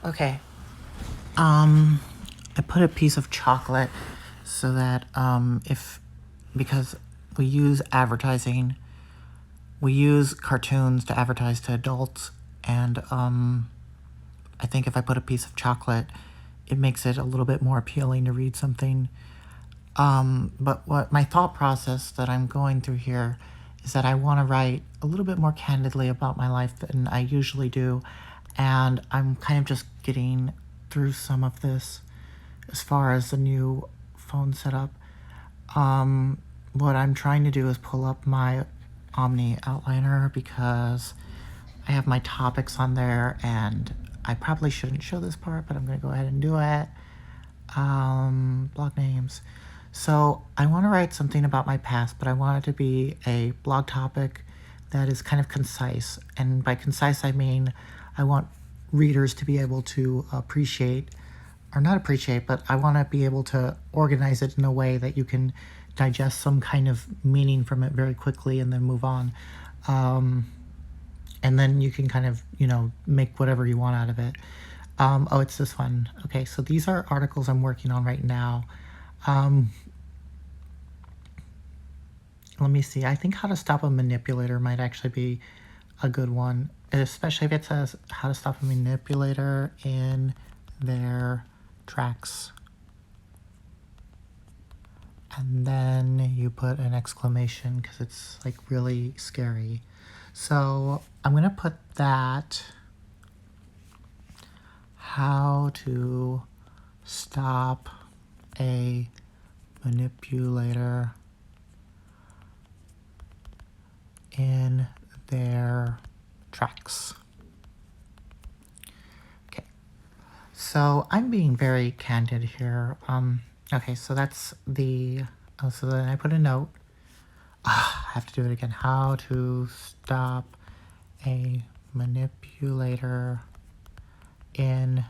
Okay. I put a piece of chocolate so that because we use advertising, we use cartoons to advertise to adults, and I think if I put a piece of chocolate, it makes it a little bit more appealing to read something. But what my thought process that I'm going through here is that I want to write a little bit more candidly about my life than I usually do, and I'm kind of just getting through some of this as far as the new phone setup. What I'm trying to do is pull up my Omni outliner because I have my topics on there, and I probably shouldn't show this part, but I'm going to go ahead and do it. Blog names. So I want to write something about my past, but I want it to be a blog topic that is kind of concise. And by concise, I mean I want readers to be able to appreciate, or not appreciate, but I want to be able to organize it in a way that you can digest some kind of meaning from it very quickly and then move on. And then you can kind of, make whatever you want out of it. Oh, it's this one. Okay, so these are articles I'm working on right now. Let me see. I think How to Stop a Manipulator might actually be a good one, especially if it says how to stop a manipulator in their tracks. And then you put an exclamation because it's like really scary. So I'm going to put that, how to stop a manipulator in their tracks. Okay, so I'm being very candid here. Okay, so that's so then I put a note. I have to do it again. How to stop a manipulator in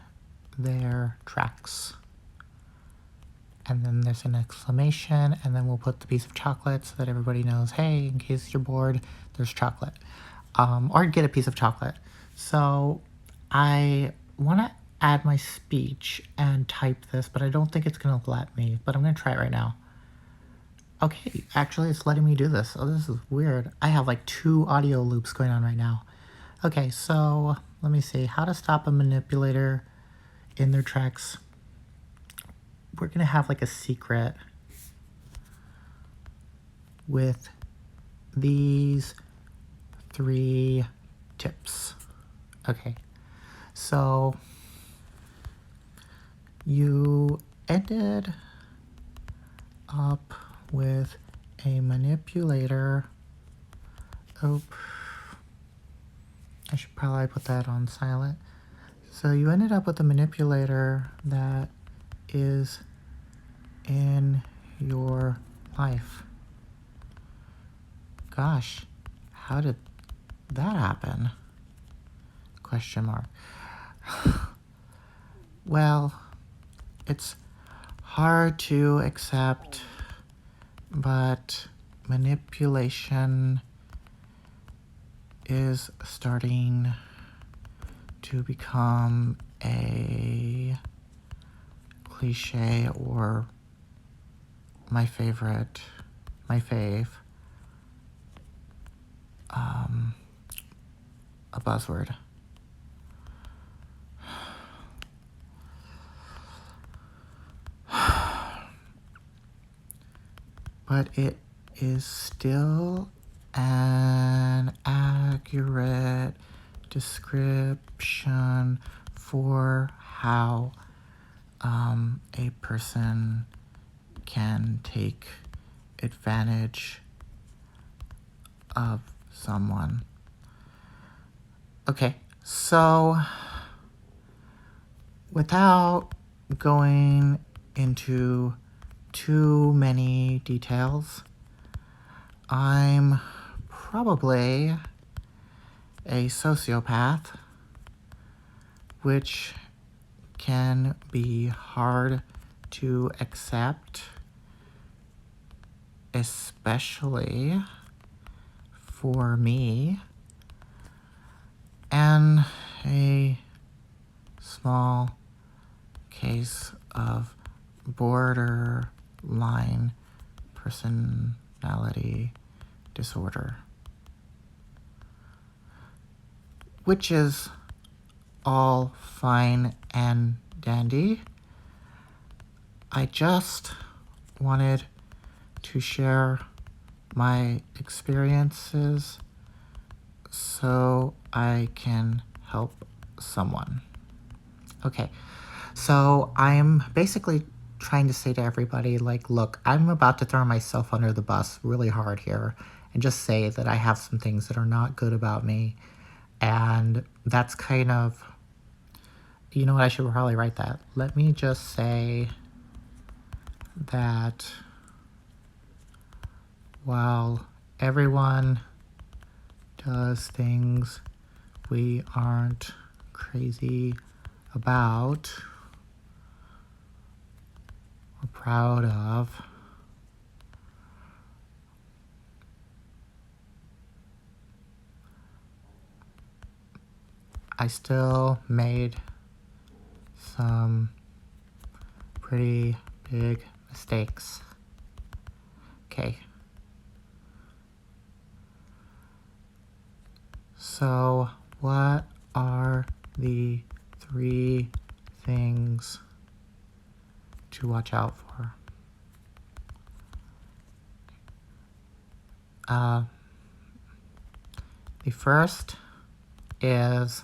their tracks. And then there's an exclamation, and then we'll put the piece of chocolate so that everybody knows, hey, in case you're bored, there's chocolate. Or get a piece of chocolate. So I want to add my speech and type this, but I don't think it's going to let me, but I'm going to try it right now. Okay, actually it's letting me do this. Oh, this is weird. I have like 2 audio loops going on right now. Okay, so let me see. How to stop a manipulator in their tracks. We're going to have like a secret with these 3 tips. Okay, so you ended up with a manipulator. Oh, I should probably put that on silent. So you ended up with a manipulator that is in your life. Gosh, how did that happen? Question mark. Well, it's hard to accept, but manipulation is starting to become a cliche, or my fave, a buzzword. But it is still an accurate description for how a person can take advantage of someone. Okay, so without going into too many details, I'm probably a sociopath, which can be hard to accept, especially for me, and a small case of borderline personality disorder, which is all fine and dandy. I just wanted to share my experiences so I can help someone. Okay, so I'm basically trying to say to everybody, like, look, I'm about to throw myself under the bus really hard here and just say that I have some things that are not good about me. And that's kind of, you know what, I should probably write that. Let me just say that while everyone does things we aren't crazy about or proud of, I still made some pretty big mistakes. Okay. So, what are the 3 things to watch out for? The first is,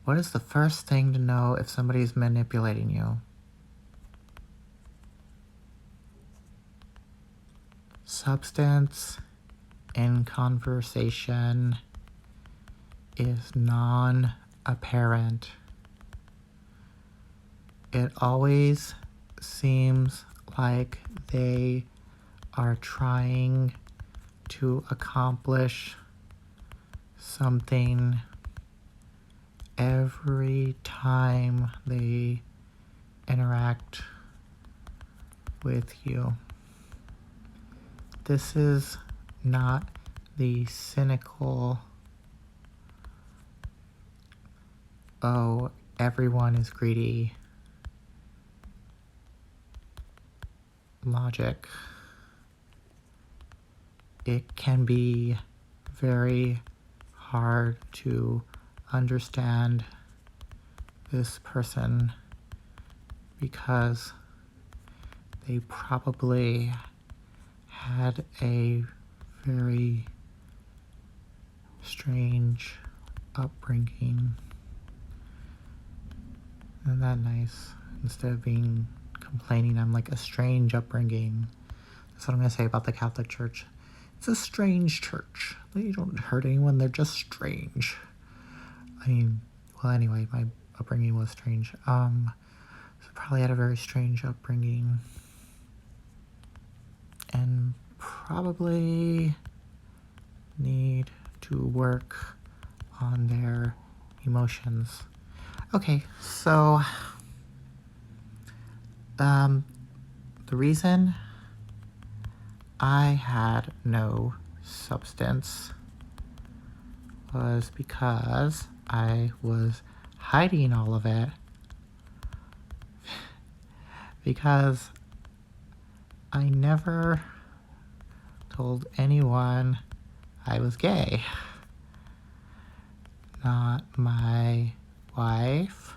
what is the first thing to know if somebody's manipulating you? Substance in conversation is non-apparent. It always seems like they are trying to accomplish something every time they interact with you. This is not the cynical, oh, everyone is greedy logic. It can be very hard to understand this person because they probably had a very strange upbringing. Isn't that nice? Instead of being complaining, I'm like, a strange upbringing. That's what I'm going to say about the Catholic Church. It's a strange church. They don't hurt anyone, they're just strange. I mean, well, anyway, my upbringing was strange. So probably had a very strange upbringing. And probably need to work on their emotions. Okay, so the reason I had no substance was because I was hiding all of it because I never told anyone I was gay. Not my wife,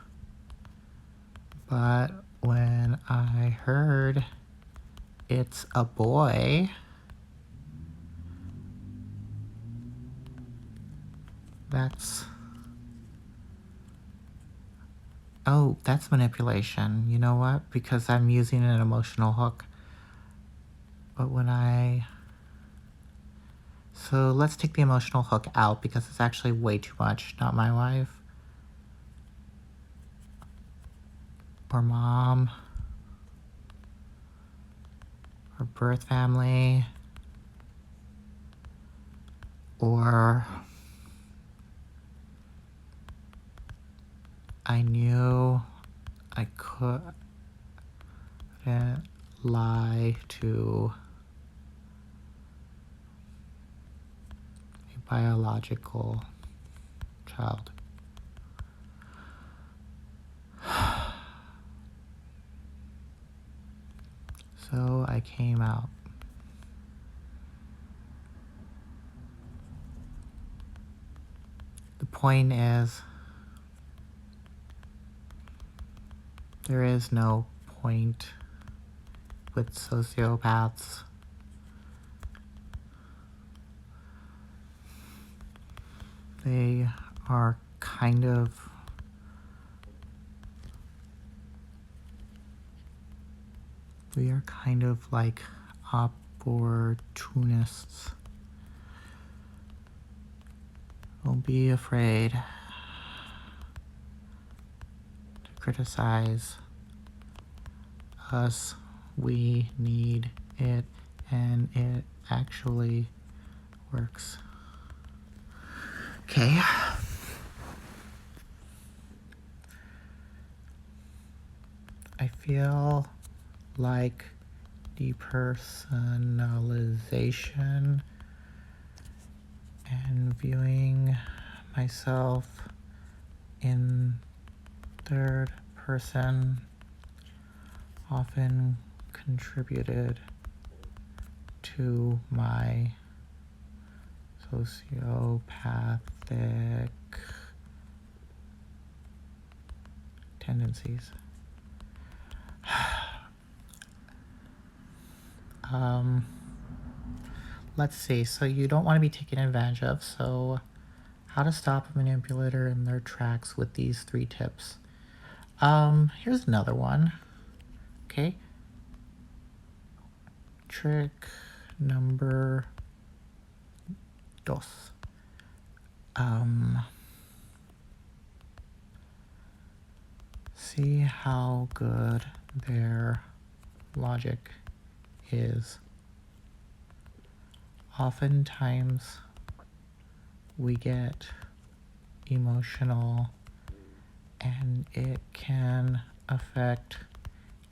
but when I heard it's a boy, that's manipulation. You know what? Because I'm using an emotional hook. But so let's take the emotional hook out because it's actually way too much. Not my wife. Or mom. Or birth family. Or I knew I couldn't lie to a biological child. So I came out. The point is, there is no point with sociopaths. They are kind of like opportunists. Don't be afraid to criticize us. We need it, and it actually works. Okay. I feel like depersonalization and viewing myself in third person often contributed to my sociopathic tendencies. Let's see. So you don't want to be taken advantage of. So how to stop a manipulator in their tracks with these 3 tips. Here's another one. Okay. Trick number 2. See how good their logic is. Oftentimes we get emotional and it can affect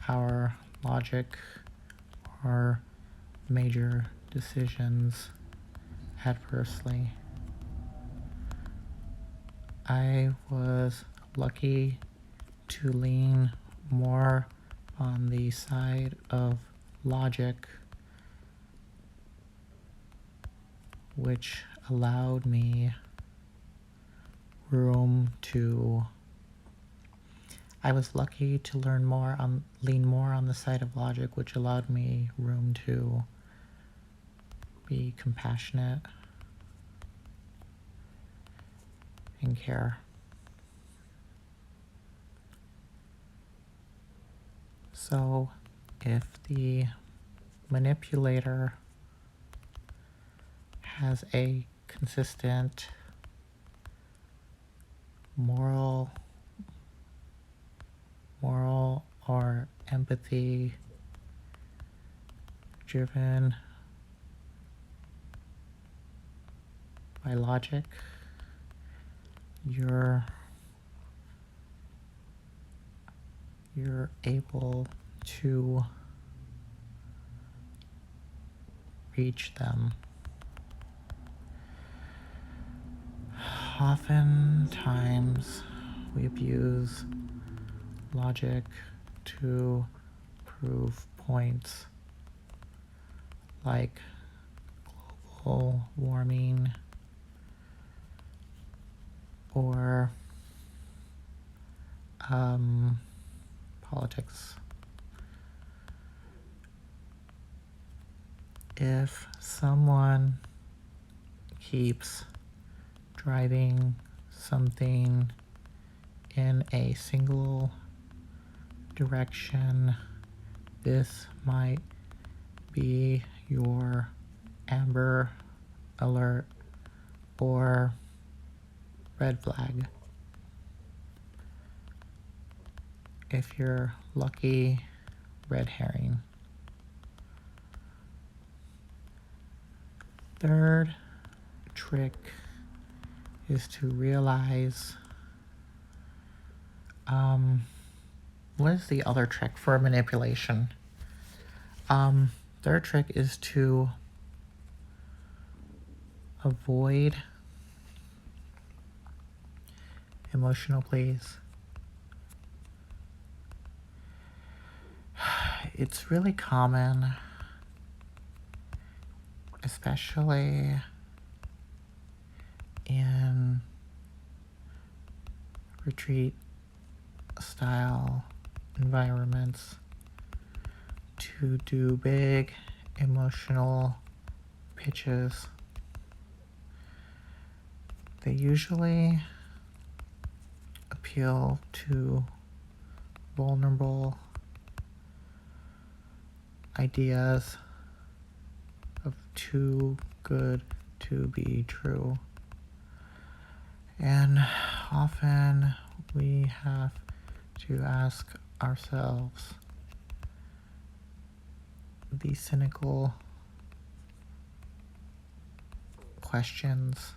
our logic or major decisions adversely. I was lucky to lean more on the side of logic, which allowed me room to I was lucky to lean more on the side of logic, which allowed me room to be compassionate and care. So if the manipulator has a consistent moral or empathy driven by logic, you're able to reach them. Oftentimes we abuse logic to prove points like global warming or politics. If someone keeps driving something in a single direction, this might be your amber alert or red flag. If you're lucky, red herring. Third trick is to realize what is the other trick for manipulation? Third trick is to avoid emotional pleas. it's really common, especially in retreat style environments, to do big emotional pitches. They usually appeal to vulnerable ideas of too good to be true. And often we have to ask ourselves the cynical questions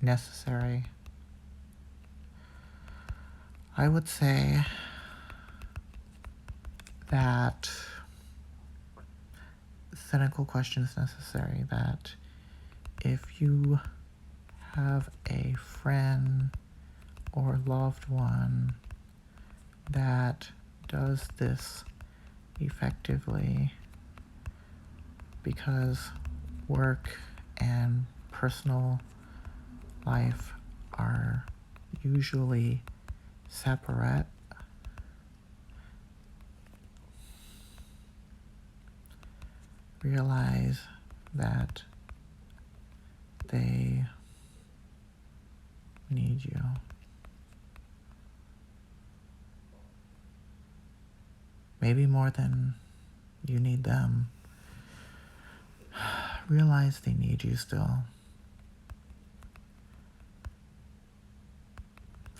necessary. I would say that cynical questions necessary, that if you have a friend or loved one that does this effectively, because work and personal life are usually separate, realize that they need you. Maybe more than you need them. Realize they need you still.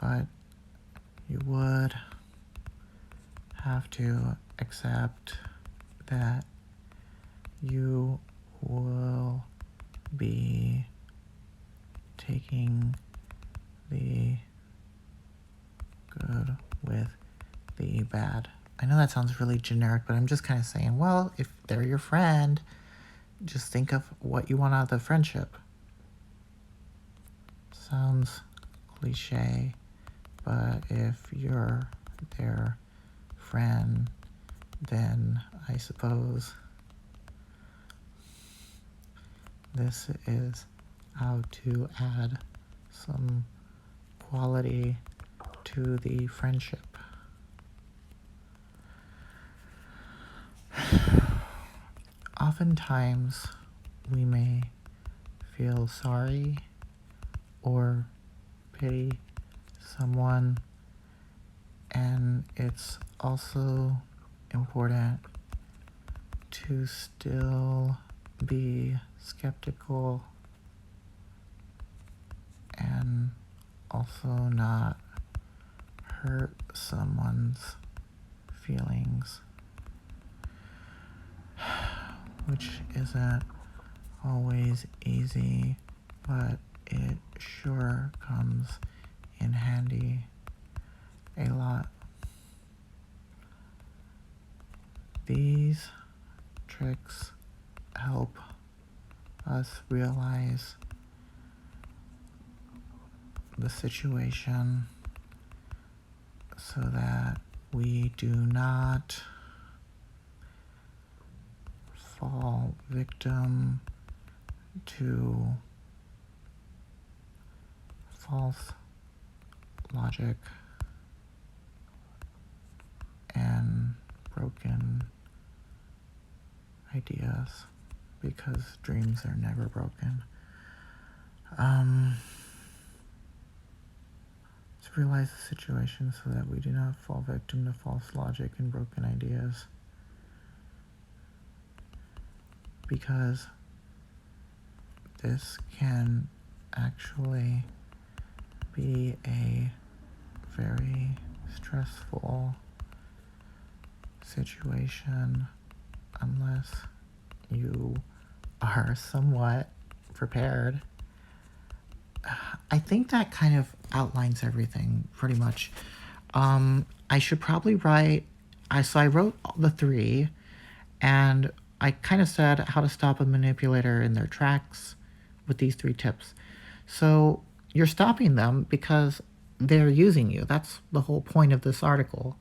But you would have to accept that you will be taking the good with the bad. I know that sounds really generic, but I'm just kind of saying, well, if they're your friend, just think of what you want out of the friendship. Sounds cliche, but if you're their friend, then I suppose this is how to add some quality to the friendship. Oftentimes, we may feel sorry or pity someone, and it's also important to still be skeptical and also not hurt someone's feelings, which isn't always easy, but it sure comes in handy a lot. These tricks help us realize the situation so that we do not fall victim to false logic and broken ideas, because dreams are never broken. Let's realize the situation so that we do not fall victim to false logic and broken ideas, because this can actually be a very stressful situation unless you are somewhat prepared. I think that kind of outlines everything pretty much. I should probably write, so I wrote the 3, and I kind of said how to stop a manipulator in their tracks with these 3 tips. So you're stopping them because they're using you. That's the whole point of this article.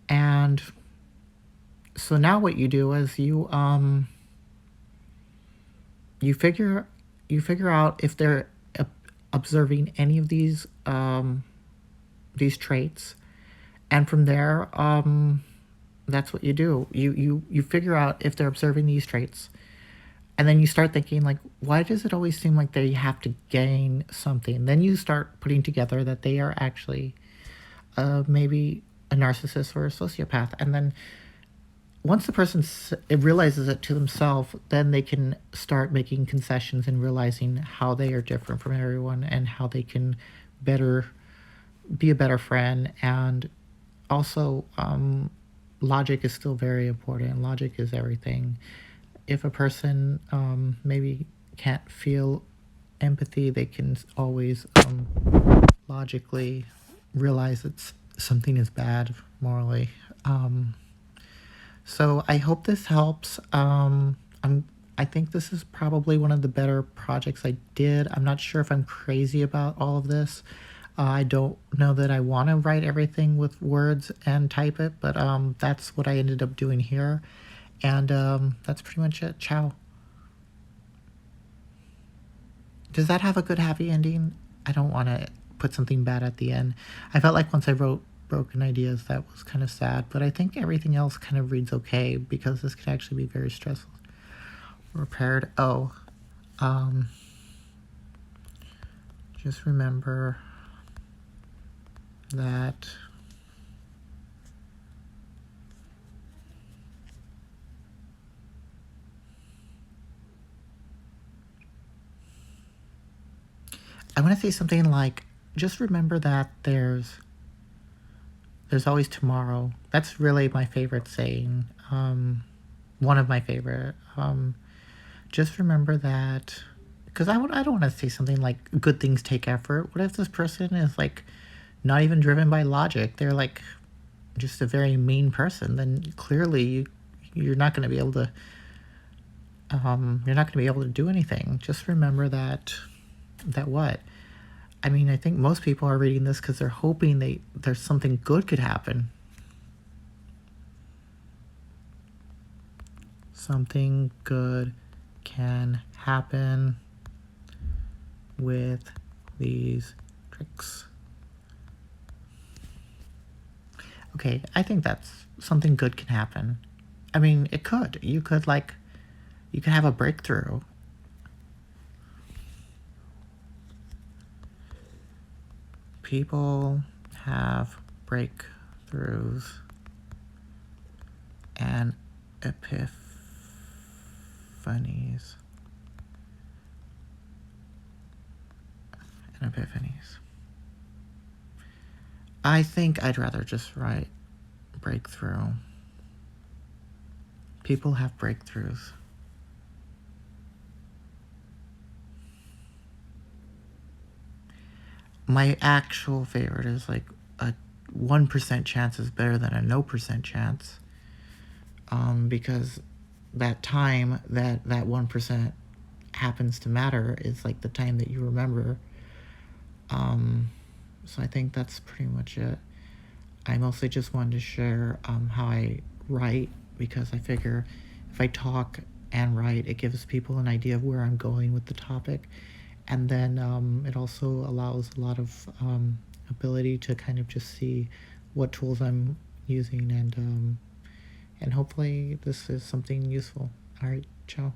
And So now what you do is you figure out if they're observing any of these traits, and from there, that's what you do. You figure out if they're observing these traits, and then you start thinking like, why does it always seem like they have to gain something? Then you start putting together that they are actually maybe a narcissist or a sociopath, and then once the person realizes it to themselves, then they can start making concessions and realizing how they are different from everyone and how they can better be a better friend. And also, logic is still very important. Logic is everything. If a person maybe can't feel empathy, they can always logically realize that something is bad morally. So I hope this helps. I think this is probably one of the better projects I did. I'm not sure if I'm crazy about all of this. I don't know that I want to write everything with words and type it, but that's what I ended up doing here. And that's pretty much it. Ciao. Does that have a good happy ending? I don't want to put something bad at the end. I felt like once I wrote Broken Ideas, that was kind of sad, but I think everything else kind of reads okay because this could actually be very stressful. Repaired. Oh, just remember that I want to say something like, just remember that there's always tomorrow. That's really my favorite saying. One of my favorite. Just remember that, because I don't want to say something like good things take effort. What if this person is like not even driven by logic? They're like just a very mean person. Then clearly you're not going to be able to do anything. Just remember that what? I mean, I think most people are reading this because they're hoping there's something good could happen. Something good can happen with these tricks. Okay, I think that's something good can happen. I mean, it could. You could have a breakthrough. People have breakthroughs and epiphanies. I think I'd rather just write breakthrough. People have breakthroughs. My actual favorite is like a 1% chance is better than a no percent chance. Because that time that 1% happens to matter is like the time that you remember. So I think that's pretty much it. I mostly just wanted to share how I write, because I figure if I talk and write, it gives people an idea of where I'm going with the topic. And then it also allows a lot of ability to kind of just see what tools I'm using, and hopefully this is something useful. All right, ciao.